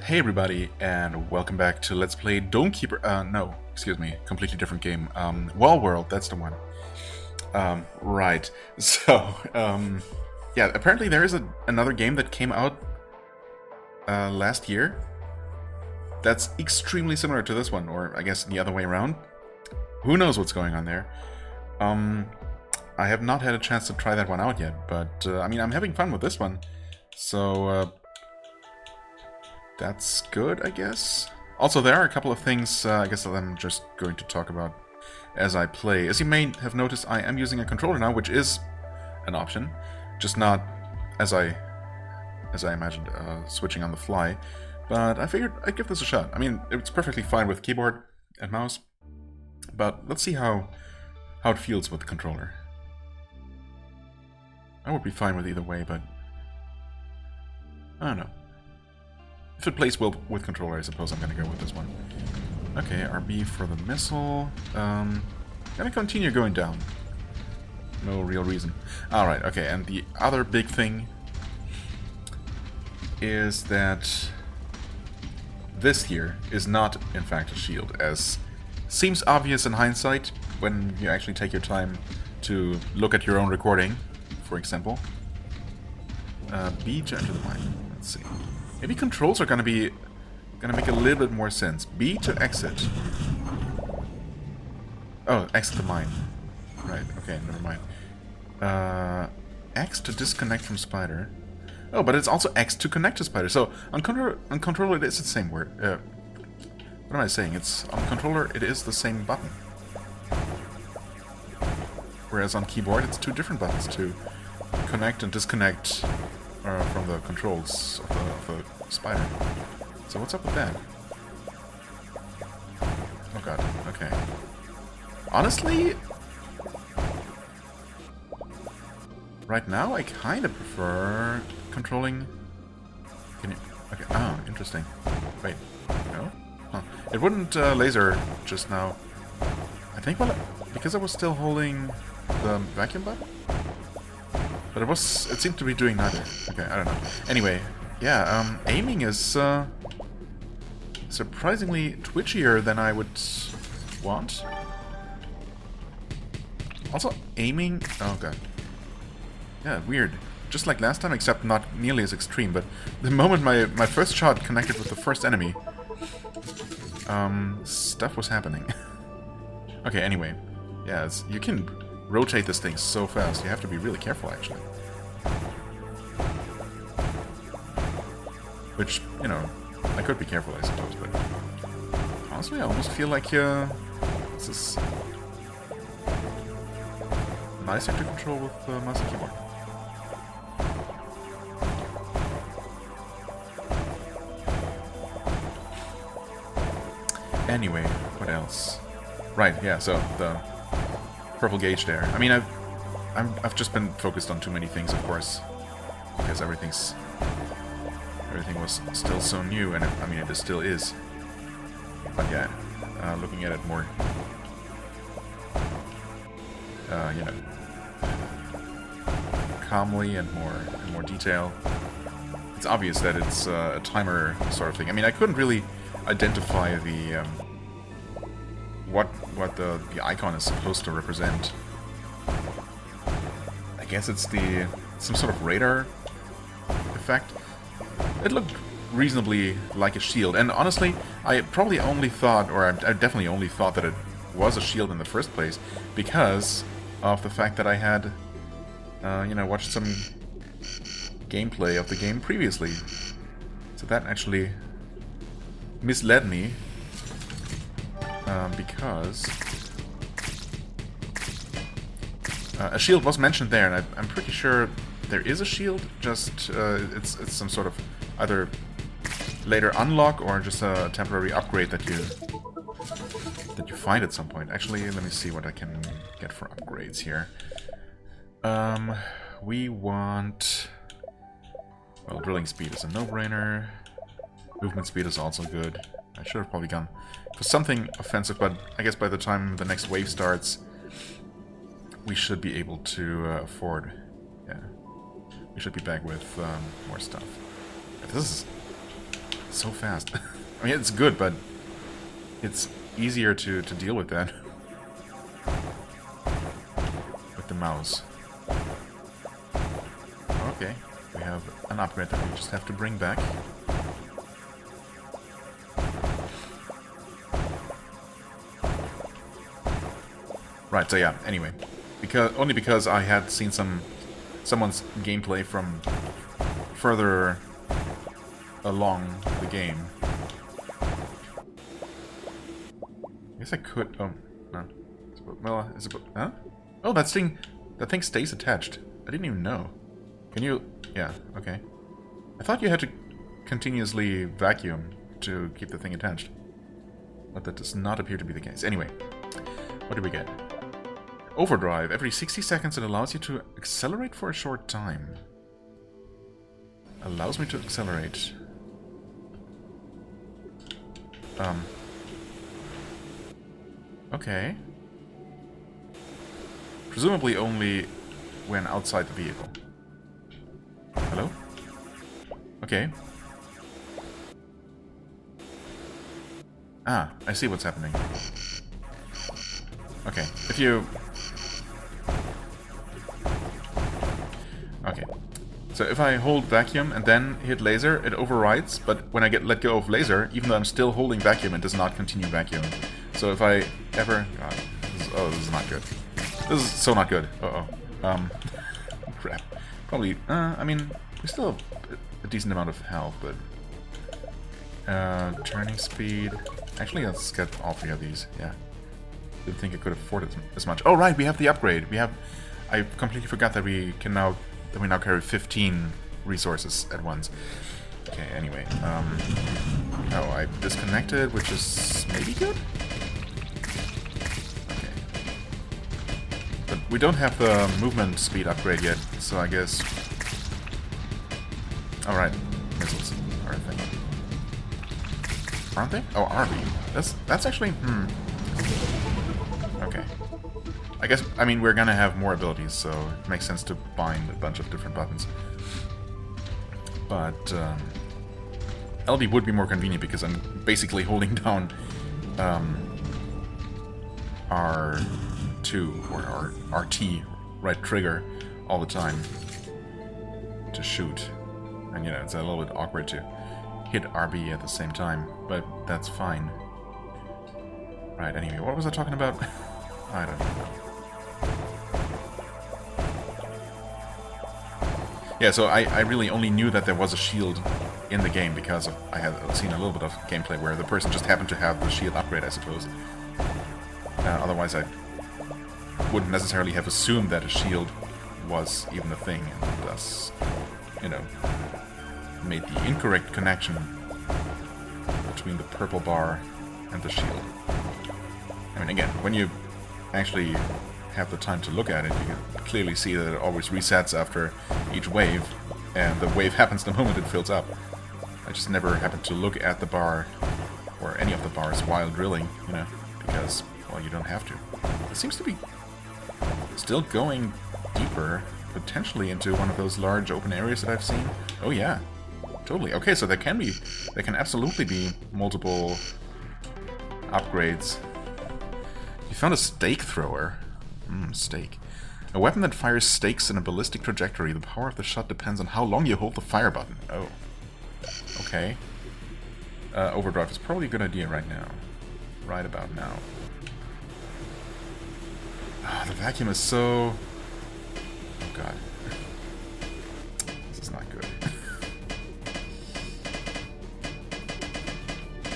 Hey everybody, and welcome back to Let's Play Dome Keeper. No, excuse me, completely different game. Wall World, that's the one. Right. So, yeah, apparently there is another game that came out last year that's extremely similar to this one, or I guess the other way around. Who knows what's going on there? I have not had a chance to try that one out yet, but I mean, I'm having fun with this one, so that's good, I guess. Also, there are a couple of things, I guess, that I'm just going to talk about as I play. As you may have noticed, I am using a controller now, which is an option, just not as I imagined, switching on the fly. But I figured I'd give this a shot. I mean, it's perfectly fine with keyboard and mouse, but let's see how it feels with the controller. I would be fine with either way, but I don't know. If it plays well with controller, I suppose I'm gonna go with this one. Okay, RB for the missile. Gonna continue going down. No real reason. Alright, okay, and the other big thing is that this here is not, in fact, a shield, as seems obvious in hindsight when you actually take your time to look at your own recording, for example. B to enter the mine. Let's see. Maybe controls are gonna make a little bit more sense. B to exit. Oh, exit the mine. Right, okay, never mind. X to disconnect from spider. Oh, but it's also X to connect to spider. So on controller it is the same word. What am I saying? It's on controller it is the same button. Whereas on keyboard it's two different buttons to connect and disconnect from the controls of the spider. So what's up with that? Oh god, okay. Honestly, right now I kind of prefer controlling... Can you... Okay, oh, interesting. Wait, no? Huh. It wouldn't laser just now. I think because I was still holding the vacuum button? But it seemed to be doing neither. Okay, I don't know. Anyway, yeah, aiming is surprisingly twitchier than I would want. Also, aiming... Oh god. Yeah, weird. Just like last time, except not nearly as extreme, but the moment my first shot connected with the first enemy, stuff was happening. Okay, anyway. Yeah, you can rotate this thing so fast, you have to be really careful, actually. Which, you know, I could be careful, I suppose, but honestly, I almost feel like this is nicer to control with mouse and keyboard. Anyway, what else? Right, yeah, so the purple gauge there. I mean, I've just been focused on too many things, of course, because everything was still so new, and I mean, it still is. But yeah, looking at it more, you know, calmly and more detail. It's obvious that it's a timer sort of thing. I mean, I couldn't really identify the what the icon is supposed to represent. I guess it's some sort of radar effect. It looked reasonably like a shield, and honestly, I probably only thought, or I definitely only thought that it was a shield in the first place because of the fact that I had, you know, watched some gameplay of the game previously. So that actually misled me, because a shield was mentioned there, and I'm pretty sure there is a shield, just it's some sort of either later unlock or just a temporary upgrade that you find at some point. Actually, let me see what I can get for upgrades here. We want... Well, drilling speed is a no-brainer. Movement speed is also good. I should have probably gone for something offensive, but I guess by the time the next wave starts, we should be able to afford... Yeah. We should be back with more stuff. This is so fast. I mean, it's good, but it's easier to deal with that. With the mouse. Okay, we have an upgrade that we just have to bring back. Right, so yeah, anyway. Only because I had seen someone's gameplay from further along the game. I guess I could... Oh, no. Well, is it... Huh? Oh, that thing stays attached. I didn't even know. Can you... Yeah, okay. I thought you had to continuously vacuum to keep the thing attached. But that does not appear to be the case. Anyway, what do we get? Overdrive. Every 60 seconds it allows you to accelerate for a short time. Allows me to accelerate. Okay. Presumably only when outside the vehicle. Hello? Okay. Ah, I see what's happening. Okay, if you... Okay. So if I hold vacuum and then hit laser, it overrides, but when I let go of laser, even though I'm still holding vacuum, it does not continue vacuuming. So if I ever... God, this is not good. This is so not good. Uh-oh. Crap. Probably, I mean, we still have a decent amount of health, but... turning speed... Actually, let's get all three of these, yeah. Didn't think I could afford it as much. Oh, right, we have the upgrade. We have... I completely forgot that we now carry 15 resources at once. Okay, anyway. Oh, I disconnected, which is maybe good? Okay. But we don't have the movement speed upgrade yet, so I guess... Alright, missiles are a thing. Aren't they? Oh, RB. That's actually... Okay. I mean, we're gonna have more abilities, so it makes sense to bind a bunch of different buttons. But, LD would be more convenient because I'm basically holding down, R2, or RT, right trigger, all the time to shoot. And, you know, it's a little bit awkward to hit RB at the same time, but that's fine. Right, anyway, what was I talking about? I don't know. Yeah, so I really only knew that there was a shield in the game because I had seen a little bit of gameplay where the person just happened to have the shield upgrade, I suppose. Otherwise I wouldn't necessarily have assumed that a shield was even a thing, and thus, you know, made the incorrect connection between the purple bar and the shield. I mean, again, when you actually have the time to look at it, you can clearly see that it always resets after each wave, and the wave happens the moment it fills up. I just never happened to look at the bar, or any of the bars, while drilling, you know, because, well, you don't have to. It seems to be still going deeper, potentially into one of those large open areas that I've seen. Oh yeah, totally. Okay, so there can absolutely be multiple upgrades. You found a stake thrower. Stake. A weapon that fires stakes in a ballistic trajectory. The power of the shot depends on how long you hold the fire button. Oh. Okay. Overdrive is probably a good idea right now. Right about now. Ah, the vacuum is so... Oh god. This is not good.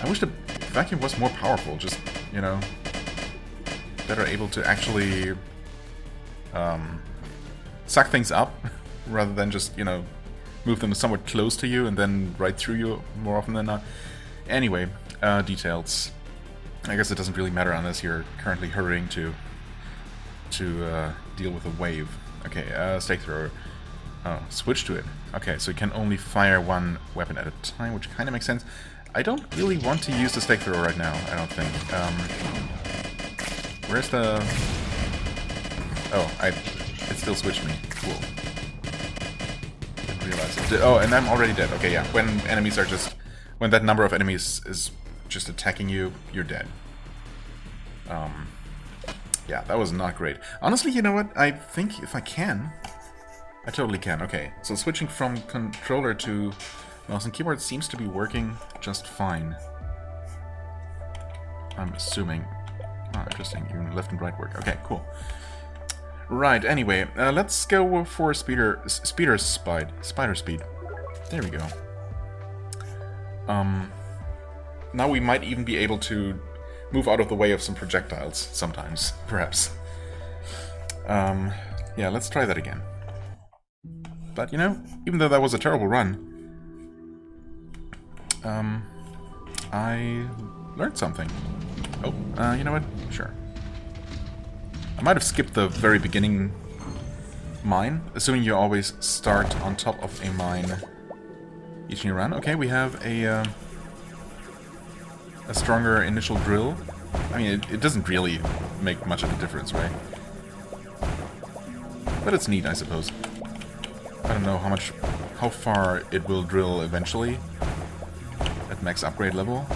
I wish the vacuum was more powerful, just, you know... that are able to actually suck things up rather than just, you know, move them somewhat close to you and then right through you more often than not. Anyway, details. I guess it doesn't really matter unless you're currently hurrying to deal with a wave. Okay, stake thrower. Oh, switch to it. Okay, so you can only fire one weapon at a time, which kind of makes sense. I don't really want to use the stake thrower right now, I don't think. Where's the... Oh, it still switched me. Cool. Didn't realize it. Oh, and I'm already dead. Okay, yeah. When enemies are just when that number of enemies is just attacking you, you're dead. Yeah, that was not great. Honestly, you know what? I think if I can... I totally can. Okay, so switching from controller to mouse and keyboard seems to be working just fine. I'm assuming. Oh, interesting. Even left and right work. Okay, cool. Right, anyway, let's go for spider speed. There we go. Now we might even be able to move out of the way of some projectiles sometimes, perhaps. Yeah, let's try that again. But, you know, even though that was a terrible run, I learned something. Oh, you know what? Sure. I might have skipped the very beginning mine, assuming you always start on top of a mine each new run. Okay, we have a stronger initial drill. I mean, it doesn't really make much of a difference, right? But it's neat, I suppose. I don't know how far it will drill eventually at max upgrade level.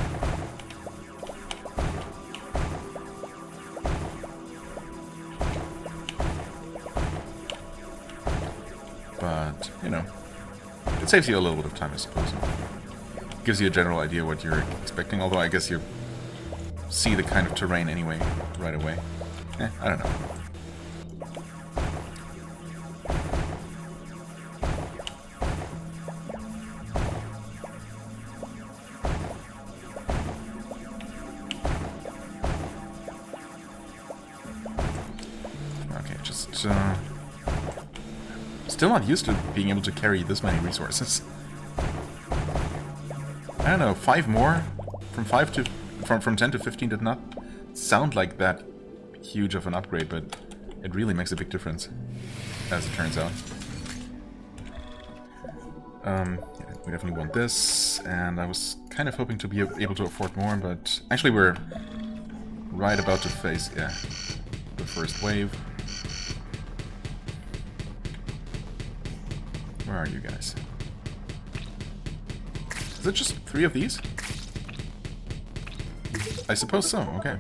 But, you know, it saves you a little bit of time, I suppose. Gives you a general idea what you're expecting, although I guess you see the kind of terrain anyway, right away. I don't know. Okay, just, still not used to being able to carry this many resources. I don't know, 5 more? From 10 to 15 did not sound like that huge of an upgrade, but it really makes a big difference, as it turns out. Yeah, we definitely want this, and I was kind of hoping to be able to afford more, but actually we're right about to face, yeah, the first wave. Where are you guys? Is it just 3 of these? I suppose so, okay.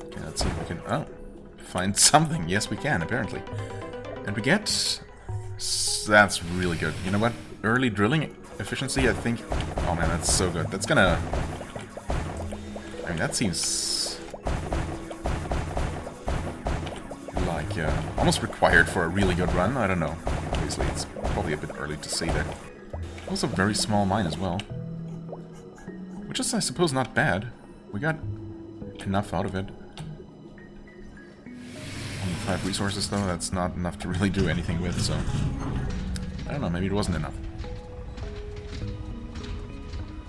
Okay, let's see if we can... Oh, find something. Yes, we can, apparently. And we get... That's really good. You know what? Early drilling efficiency, I think... Oh man, that's so good. That's gonna... I mean, that seems... like, almost required for a really good run. I don't know. Obviously, it's probably a bit early to say that. Also, very small mine as well. Which is, I suppose, not bad. We got enough out of it. Only 5 resources, though. That's not enough to really do anything with, so... I don't know, maybe it wasn't enough.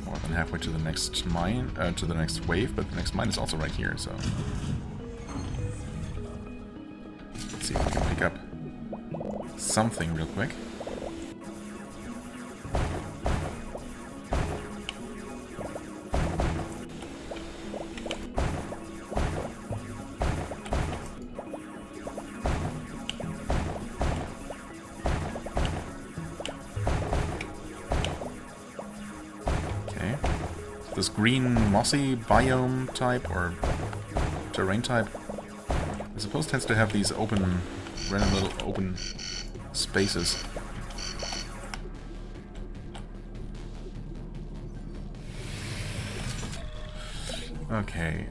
More than halfway to the next mine, to the next wave, but the next mine is also right here, so... Let's see if we can pick up something real quick. Okay. This green mossy biome type, or terrain type, I suppose tends to have these open, random little open spaces. Okay,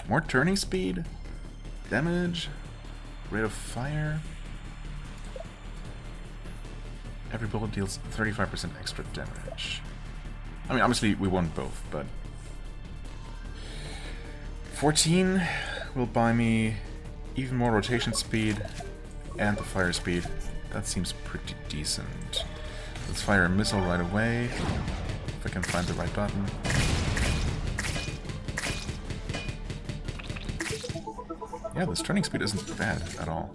more turning speed, damage, rate of fire. Every bullet deals 35% extra damage. I mean, obviously we want both, but 14 will buy me even more rotation speed and the fire speed. That seems pretty decent. Let's fire a missile right away, if I can find the right button. Yeah, this turning speed isn't bad at all.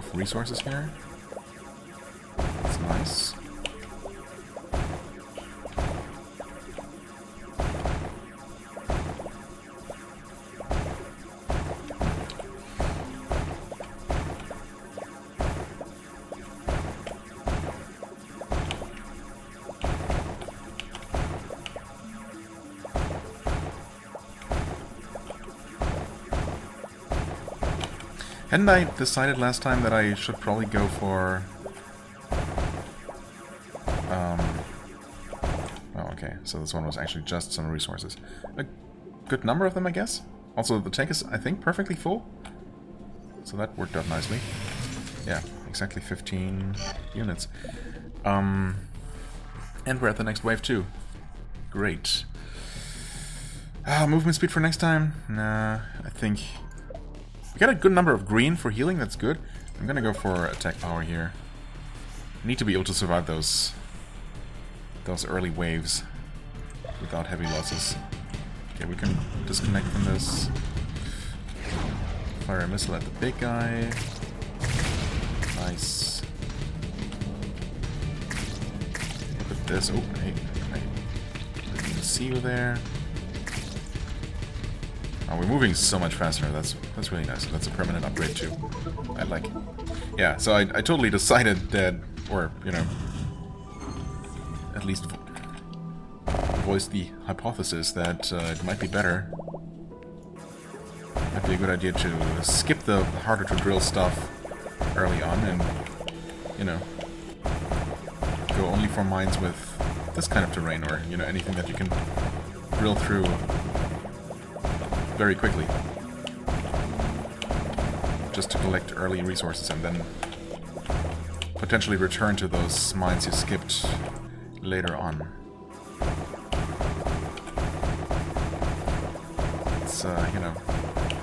of resources here. That's nice. Hadn't I decided last time that I should probably go for... Oh, okay. So this one was actually just some resources. A good number of them, I guess. Also, the tank is, I think, perfectly full. So that worked out nicely. Yeah, exactly 15 units. And we're at the next wave, too. Great. Movement speed for next time? Nah, I think... We got a good number of green for healing, that's good. I'm gonna go for attack power here. Need to be able to survive those early waves without heavy losses. Okay, we can disconnect from this. Fire a missile at the big guy. Nice. Look at this. Oh, hey, I didn't even see you there. Oh, we're moving so much faster. That's really nice. That's a permanent upgrade too. I like it. Yeah, so I totally decided that, or, you know, at least voiced the hypothesis that it might be better. Might be a good idea to skip the harder to drill stuff early on and, you know, go only for mines with this kind of terrain, or, you know, anything that you can drill through very quickly, just to collect early resources and then potentially return to those mines you skipped later on. It's, you know,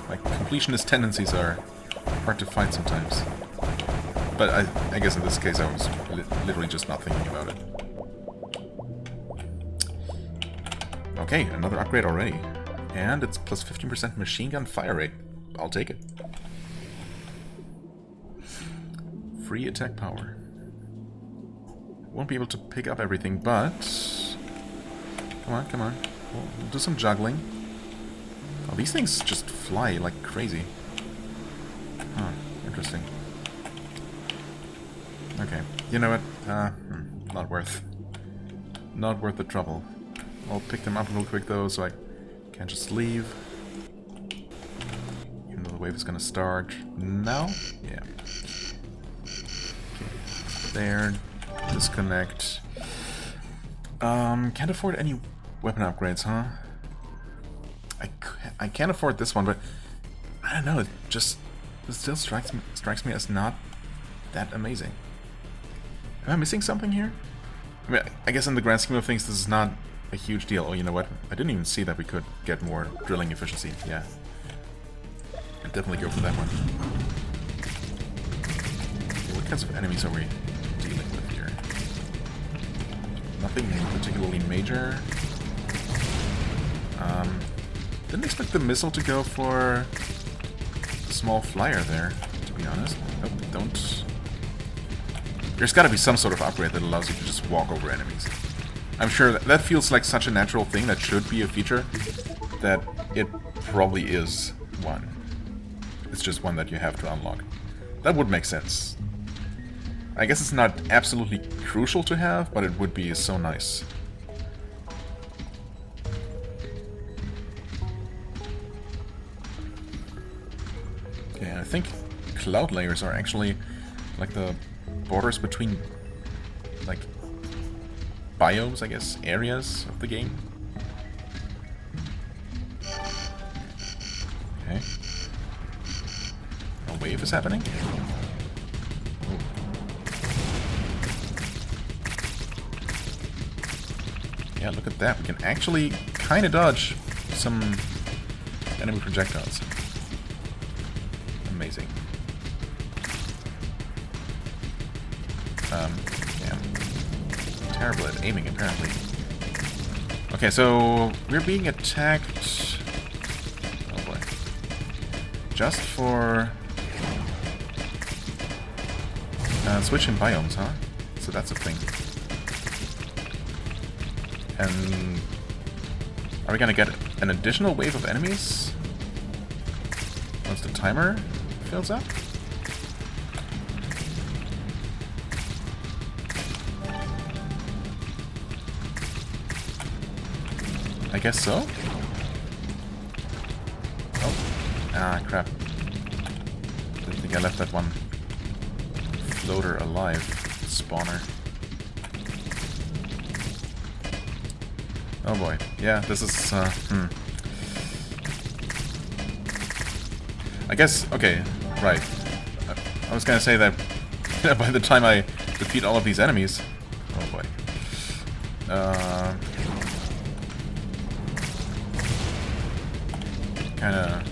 like, completionist tendencies are hard to fight sometimes. But I guess in this case I was literally just not thinking about it. Okay, another upgrade already. And it's plus 15% machine gun fire rate. I'll take it. Free attack power. Won't be able to pick up everything, but... Come on, come on. We'll do some juggling. Oh, these things just fly like crazy. Huh, interesting. Okay, you know what? Not worth. Not worth the trouble. I'll pick them up real quick though, so I can't just leave. Even though the wave is gonna start now? Yeah. Okay. There. Disconnect. Can't afford any weapon upgrades, huh? I can't afford this one, but I don't know, it still strikes me as not that amazing. Am I missing something here? I mean, I guess in the grand scheme of things, this is not a huge deal. Oh, you know what? I didn't even see that we could get more drilling efficiency. Yeah. I'd definitely go for that one. Okay, what kinds of enemies are we dealing with here? Nothing particularly major. Didn't expect the missile to go for a small flyer there, to be honest. Nope, don't. There's gotta be some sort of upgrade that allows you to just walk over enemies. I'm sure that feels like such a natural thing that should be a feature, that it probably is one. It's just one that you have to unlock. That would make sense. I guess it's not absolutely crucial to have, but it would be so nice. Yeah, I think cloud layers are actually like the borders between, like, biomes, I guess, areas of the game. Okay. A wave is happening? Oh. Yeah, look at that. We can actually kind of dodge some enemy projectiles. Amazing. Yeah. Terrible at aiming, apparently. Okay, so we're being attacked. Oh boy. Just for Switch in biomes, huh? So that's a thing. And are we gonna get an additional wave of enemies once the timer fills up? I guess so. Oh. Ah, crap. Didn't think I left that one floater alive. Spawner. Oh boy. Yeah, this is, I guess, okay, right. I was gonna say that by the time I defeat all of these enemies... Oh boy. Kinda...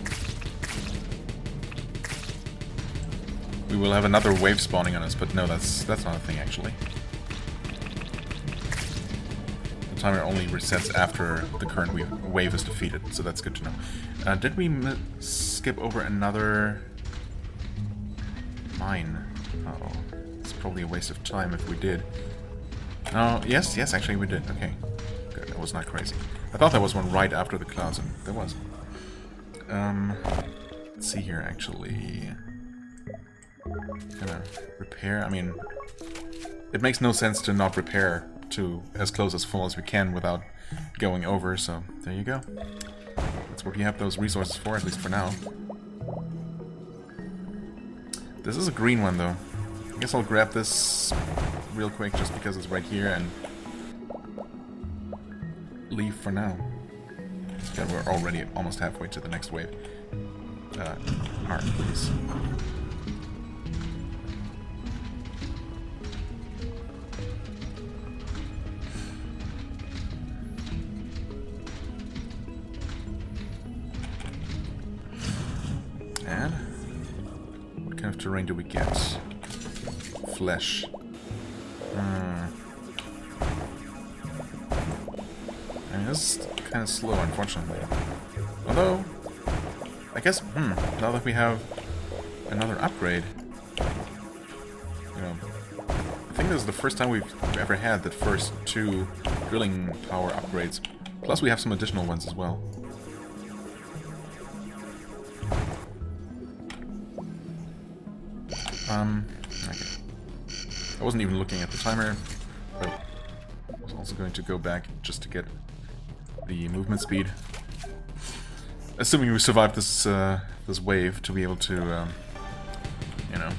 We will have another wave spawning on us, but no, that's not a thing, actually. The timer only resets after the current wave is defeated, so that's good to know. Did we skip over another mine? Uh-oh. It's probably a waste of time if we did. Oh, yes, actually we did. Okay. Good, that was not crazy. I thought there was one right after the clouds, and there was. Let's see here, actually. Gonna repair. I mean, it makes no sense to not repair to as close as full as we can without going over, so there you go. That's what we have those resources for, at least for now. This is a green one, though. I guess I'll grab this real quick just because it's right here and leave for now. Yeah, we're already almost halfway to the next wave. Art, please. And what kind of terrain do we get? Flesh. I mean, this is kind of slow, unfortunately. Although, I guess, now that we have another upgrade, you know, I think this is the first time we've ever had the first 2 drilling power upgrades. Plus, we have some additional ones as well. Okay. I wasn't even looking at the timer, but I was also going to go back just to get the movement speed. Assuming we survive this this wave to be able to, you know,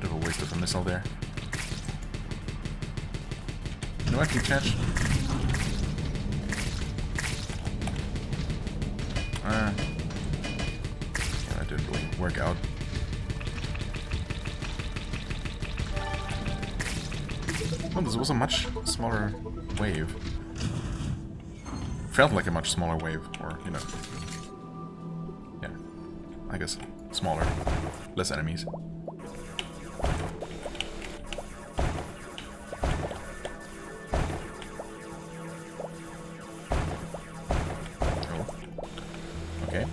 bit of a waste of a missile there. You know what, you catch? Yeah, that didn't really work out. Oh, this was a much smaller wave. Felt like a much smaller wave, or, you know. Yeah, I guess smaller. Less enemies. Oh. Okay.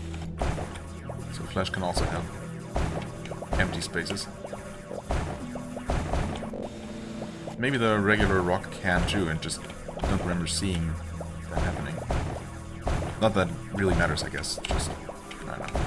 So Flash can also have empty spaces. Maybe the regular rock can too, and just don't remember seeing that happening. Not that it really matters, I guess. Just, I don't know.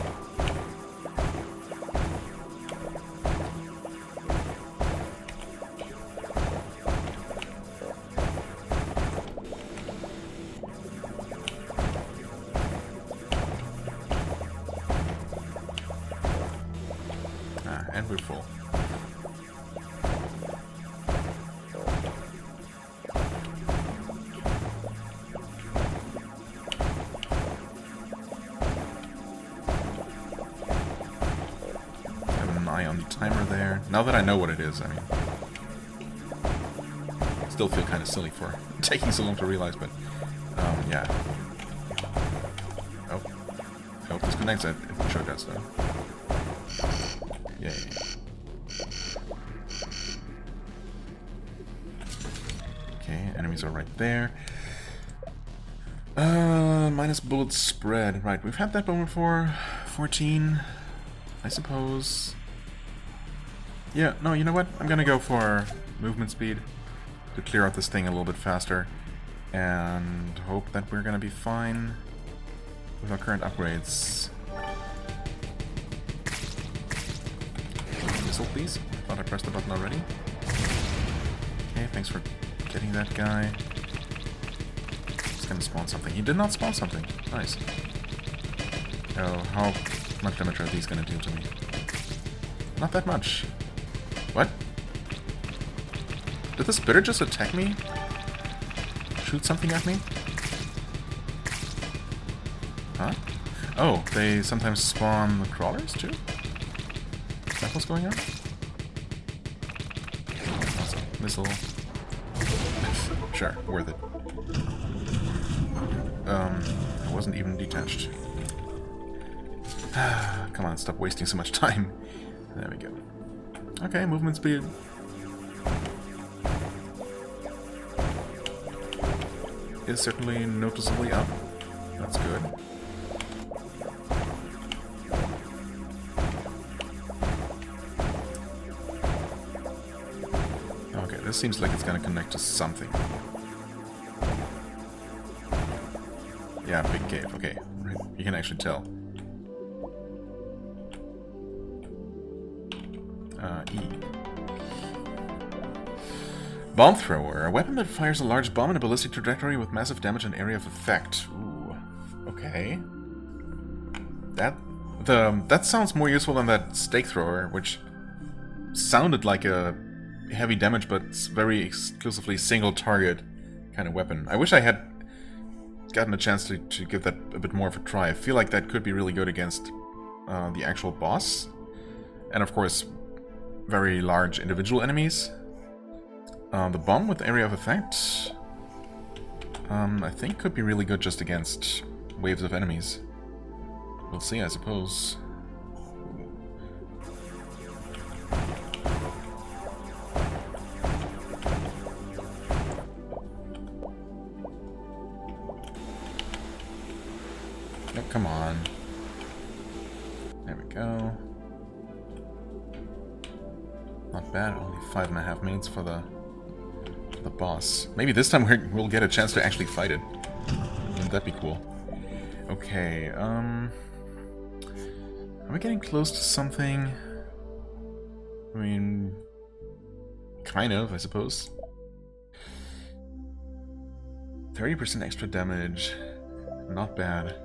And we're full. On the timer there. Now that I know what it is, I mean, still feel kind of silly for taking so long to realize, but yeah. Oh, I hope this connects. It sure does, though. Yay. Okay, enemies are right there. Minus bullet spread. Right, we've had that one before. 14. I suppose... Yeah, no, you know what? I'm gonna go for movement speed to clear out this thing a little bit faster. And hope that we're gonna be fine with our current upgrades. Missile, please. Thought I pressed the button already. Okay, thanks for getting that guy. He's gonna spawn something. He did not spawn something. Nice. Oh, how much damage are these gonna do to me? Not that much. What? Did the spitter just attack me? Shoot something at me? Huh? Oh, they sometimes spawn crawlers too? Is that what's going on? Awesome. Missile. Sure, worth it. I wasn't even detached. Come on, stop wasting so much time. There we go. Okay, movement speed. Is certainly noticeably up. That's good. Okay, this seems like it's gonna connect to something. Yeah, big cave. Okay, right. You can actually tell. E. Bomb thrower. A weapon that fires a large bomb in a ballistic trajectory with massive damage and area of effect. Ooh. Okay. That sounds more useful than that stake thrower, which sounded like a heavy damage but very exclusively single target kind of weapon. I wish I had gotten a chance to give that a bit more of a try. I feel like that could be really good against the actual boss. And of course, very large individual enemies. The bomb with area of effect, I think could be really good just against waves of enemies. We'll see, I suppose. Oh, come on. There we go. Not bad, only 5.5 minutes for the boss. Maybe this time we'll get a chance to actually fight it. Wouldn't that be cool? Okay, are we getting close to something? I mean, kind of, I suppose. 30% extra damage. Not bad.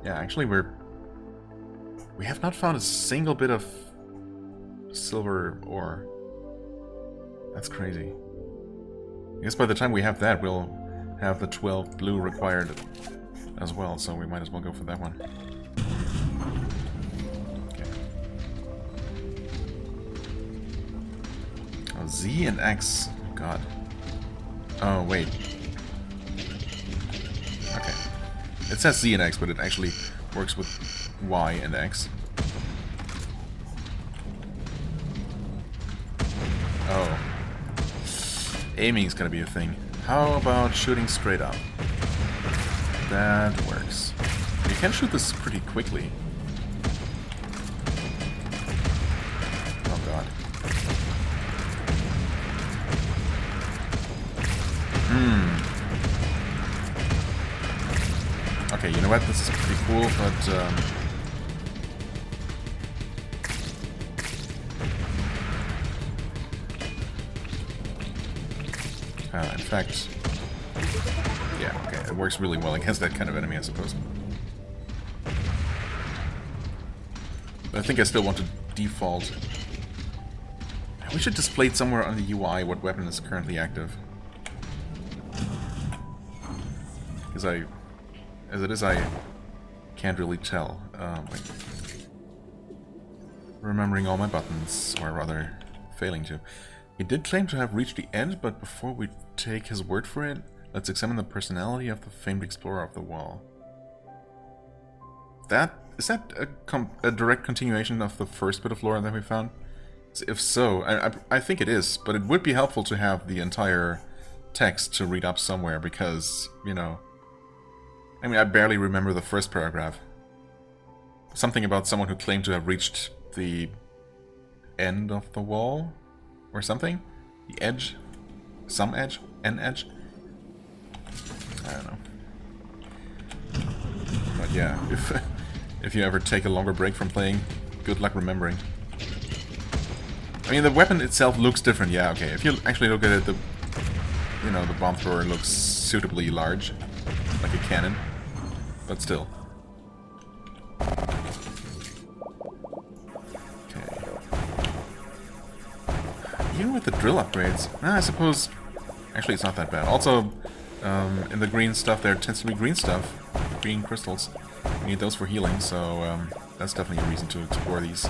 Yeah, actually we have not found a single bit of silver ore. That's crazy. I guess by the time we have that, we'll have the 12 blue required as well, so we might as well go for that one. Okay. Oh, Z and X. Oh, God. Oh, wait. Okay. It says Z and X, but it actually works with Y and X. Oh. Aiming is gonna be a thing. How about shooting straight up? That works. You can shoot this pretty quickly. Oh god. Okay, you know what? This is pretty cool, but in fact, yeah, okay, it works really well against that kind of enemy, I suppose. But I think I still want to default. We should display it somewhere on the UI what weapon is currently active. Because as it is, I can't really tell. Like, remembering all my buttons, or rather, failing to. He did claim to have reached the end, but before we take his word for it, let's examine the personality of the famed explorer of the wall. Is that a direct continuation of the first bit of lore that we found? If so, I think it is, but it would be helpful to have the entire text to read up somewhere, because, you know, I mean, I barely remember the first paragraph. something about someone who claimed to have reached the end of the wall or something. The edge, some edge, an edge. I don't know. But yeah, if you ever take a longer break from playing, good luck remembering. I mean, the weapon itself looks different. Yeah, okay. If you actually look at it, the bomb thrower looks suitably large, like a cannon. But still. Okay. Even with the drill upgrades, I suppose. Actually, it's not that bad. Also, in the green stuff, there tends to be green stuff, green crystals. You need those for healing, so that's definitely a reason to explore these.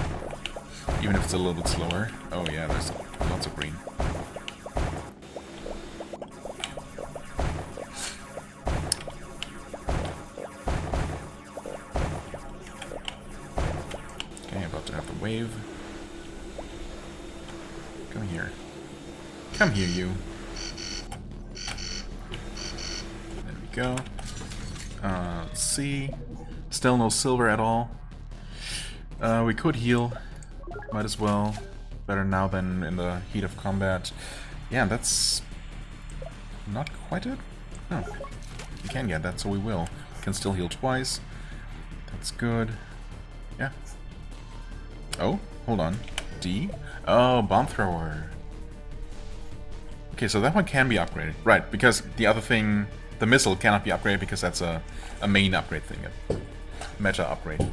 Even if it's a little bit slower. Oh yeah, there's lots of green. Okay, about to have the wave. Come here. Come here, you. There we go. Let's see. Still no silver at all. We could heal. Might as well. Better now than in the heat of combat. Yeah, that's not quite it. No. We can get that, so we will. We can still heal twice. That's good. Yeah. Oh, hold on. D? Oh, bomb thrower. Okay, so that one can be upgraded. Right, because the other thing, the missile cannot be upgraded because that's a main upgrade thing. A meta upgrade.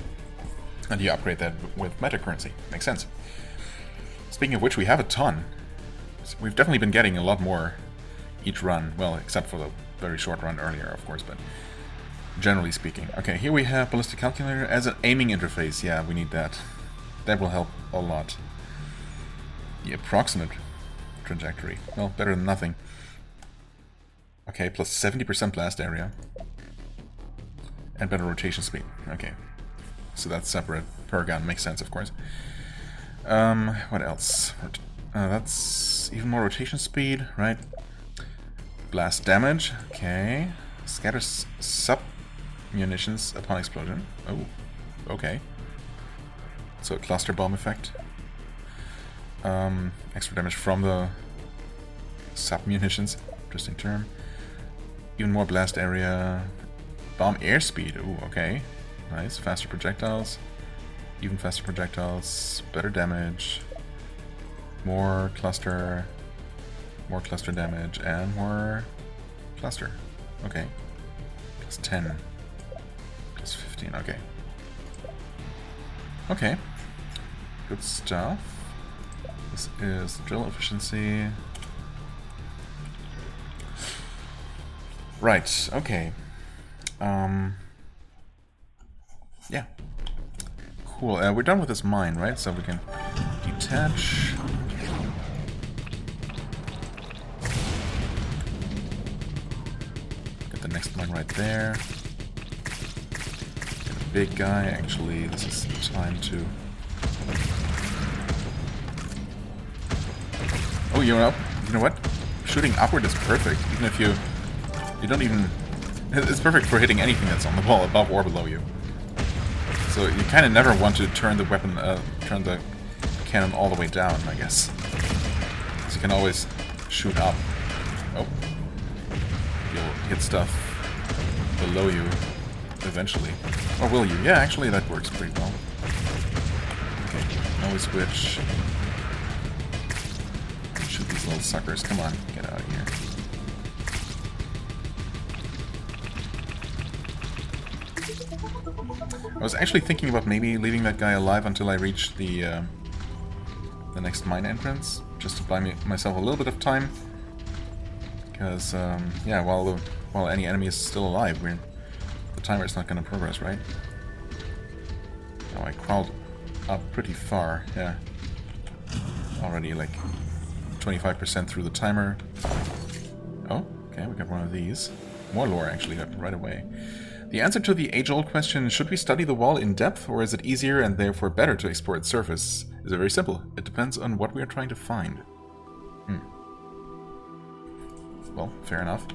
And you upgrade that with meta currency. Makes sense. Speaking of which, we have a ton. We've definitely been getting a lot more each run. Well, except for the very short run earlier, of course, but generally speaking. Okay, here we have ballistic calculator as an aiming interface. Yeah, we need that. That will help a lot. The approximate trajectory. Well, better than nothing. Okay, plus 70% blast area. And better rotation speed. Okay. So that's separate per gun. Makes sense, of course. What else? That's even more rotation speed, right? Blast damage. Okay. Scatters sub-munitions upon explosion. Oh, okay. So a cluster bomb effect. Extra damage from the sub-munitions. Interesting term. Even more blast area. Bomb airspeed. Ooh, okay. Nice. Faster projectiles. Even faster projectiles. Better damage. More cluster. More cluster damage. And more cluster. Okay. Plus 10. Plus 15. Okay. Okay. Good stuff. This is drill efficiency. Right. Okay. Yeah. Cool. We're done with this mine, right? So we can detach. Get the next mine right there. Get a big guy. Actually, this is the time to... Oh, you know what? Shooting upward is perfect. Even if you don't even... It's perfect for hitting anything that's on the wall above or below you. So you kind of never want to turn the weapon, turn the cannon all the way down, I guess. So you can always shoot up. Oh. You'll hit stuff below you eventually. Or will you? Yeah, actually that works pretty well. Okay, now we switch. Shoot these little suckers. Come on, get out of here. I was actually thinking about maybe leaving that guy alive until I reach the next mine entrance, just to buy myself a little bit of time. Because yeah, while any enemy is still alive, the timer is not going to progress, right? Oh, I crawled up pretty far. Yeah, already like 25% through the timer. Oh, okay, we got one of these. More lore actually right away. The answer to the age-old question, should we study the wall in depth, or is it easier and therefore better to explore its surface, is very simple. It depends on what we are trying to find. Well, fair enough.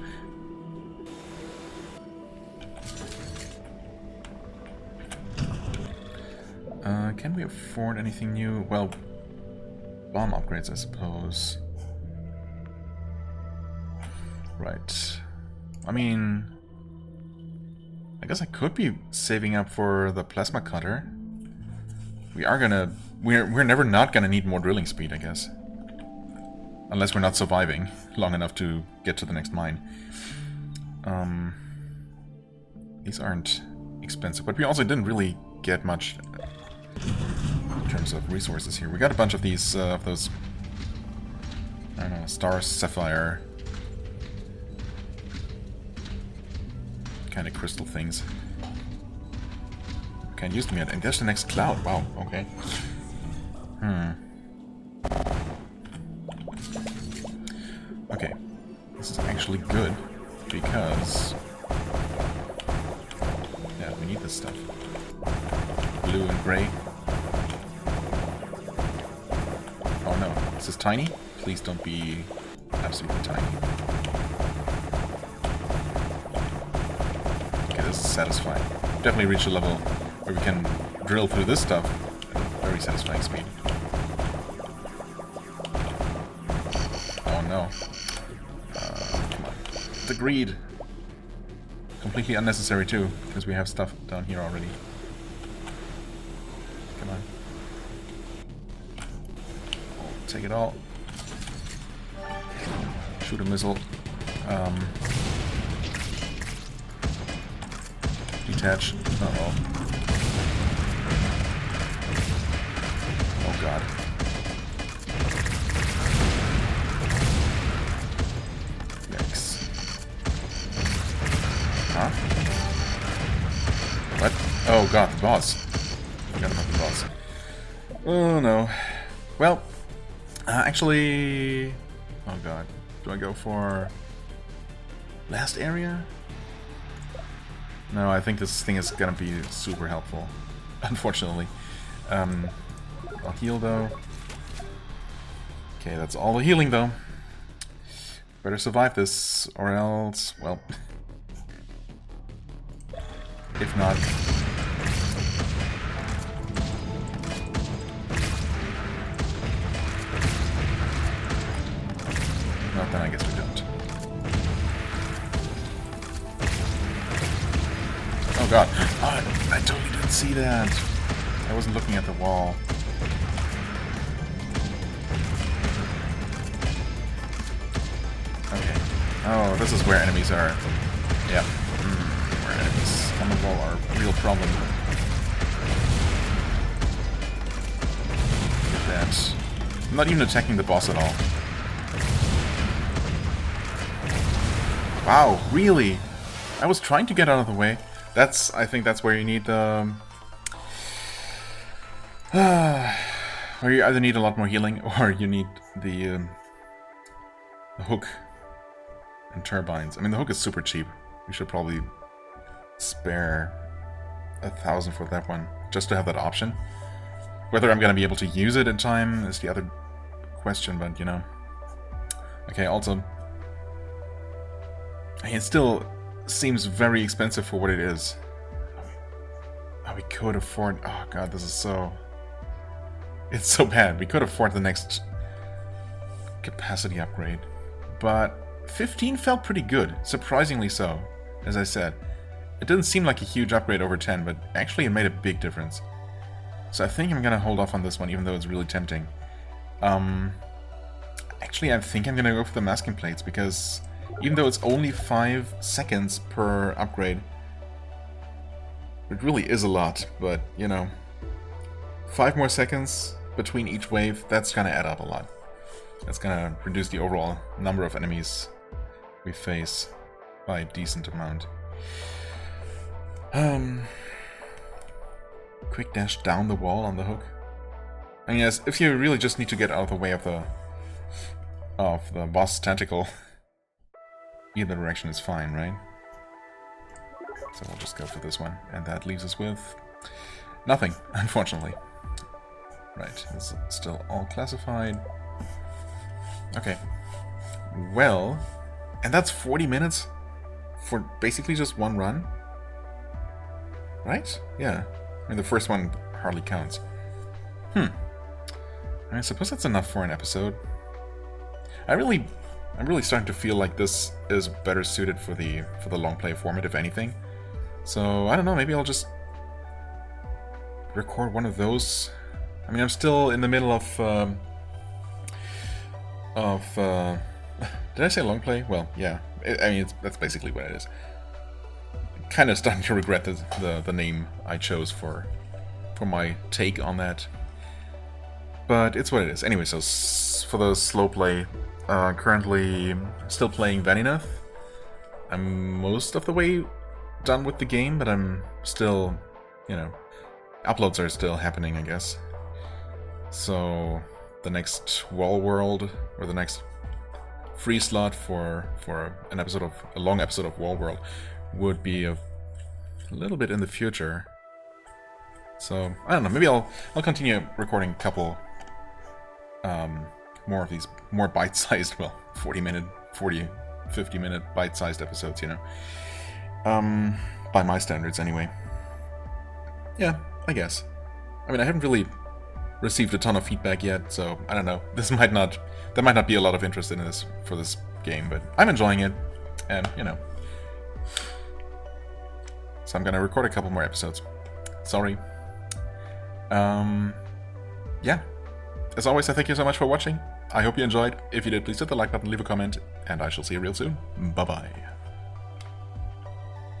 Can we afford anything new? Well, bomb upgrades, I suppose. Right. I mean, I guess I could be saving up for the plasma cutter. We're never not gonna need more drilling speed, I guess. Unless we're not surviving long enough to get to the next mine. These aren't expensive, but we also didn't really get much in terms of resources here. We got a bunch of these, of those, I don't know, star sapphire kind of crystal things. Can't use them yet. And there's the next cloud. Wow, okay. Okay. This is actually good because yeah, we need this stuff. Blue and gray. Oh no, this is tiny? Please don't be absolutely tiny. Okay, this is satisfying. Definitely reach a level where we can drill through this stuff at a very satisfying speed. Oh no. Come on. The greed. Completely unnecessary too, because we have stuff down here already. Come on. I'll take it all. Shoot a missile. Detach. Uh-oh. Oh god. Yikes. Huh? What? Oh god, the boss. Forgot about the boss. Oh no. Well, actually... Oh god. Do I go for... last area? No, I think this thing is gonna be super helpful. Unfortunately. I'll heal though. Okay, that's all the healing though. Better survive this, or else, well... if not... Well, then I guess we don't. Oh god. Oh, I totally didn't see that. I wasn't looking at the wall. Okay. Oh, this is where enemies are. Yeah. Where enemies on the wall are a real problem. Look at that. I'm not even attacking the boss at all. Wow, really? I was trying to get out of the way. I think that's where you need the... where you either need a lot more healing, or you need the hook and turbines. I mean, the hook is super cheap. We should probably spare 1,000 for that one, just to have that option. Whether I'm gonna be able to use it in time is the other question, but you know. Okay, also... it still seems very expensive for what it is. Oh, we could afford... Oh god, this is so... It's so bad. We could afford the next capacity upgrade. But 15 felt pretty good. Surprisingly so, as I said. It didn't seem like a huge upgrade over 10, but actually it made a big difference. So I think I'm gonna hold off on this one, even though it's really tempting. Actually, I think I'm gonna go for the masking plates, because... even though it's only 5 seconds per upgrade, it really is a lot, but, you know, 5 more seconds between each wave, that's gonna add up a lot. That's gonna reduce the overall number of enemies we face by a decent amount. Quick dash down the wall on the hook. I mean, yes, if you really just need to get out of the way of the boss tentacle, either direction is fine, right? So we'll just go for this one, and that leaves us with nothing, unfortunately. Right, this is still all classified. Okay. Well, and that's 40 minutes for basically just one run? Right? Yeah. I mean, the first one hardly counts. I suppose that's enough for an episode. I'm really starting to feel like this is better suited for the long play format, if anything. So I don't know. Maybe I'll just record one of those. I mean, I'm still in the middle of did I say long play? Well, yeah. That's basically what it is. Kind of starting to regret the name I chose for my take on that. But it's what it is. Anyway, so for the slow play, currently still playing Vaninath. I'm most of the way done with the game, but I'm still, uploads are still happening, I guess. So the next Wall World, or the next free slot for a long episode of Wall World, would be a little bit in the future. So I don't know. Maybe I'll continue recording a couple more of these more bite-sized, 50-minute bite-sized episodes. By my standards, anyway. Yeah, I guess. I mean, I haven't really received a ton of feedback yet, so I don't know. There might not be a lot of interest in this for this game, but I'm enjoying it, and so I'm gonna record a couple more episodes. Sorry. Yeah. As always, I thank you so much for watching. I hope you enjoyed. If you did, please hit the like button, leave a comment, and I shall see you real soon. Bye-bye.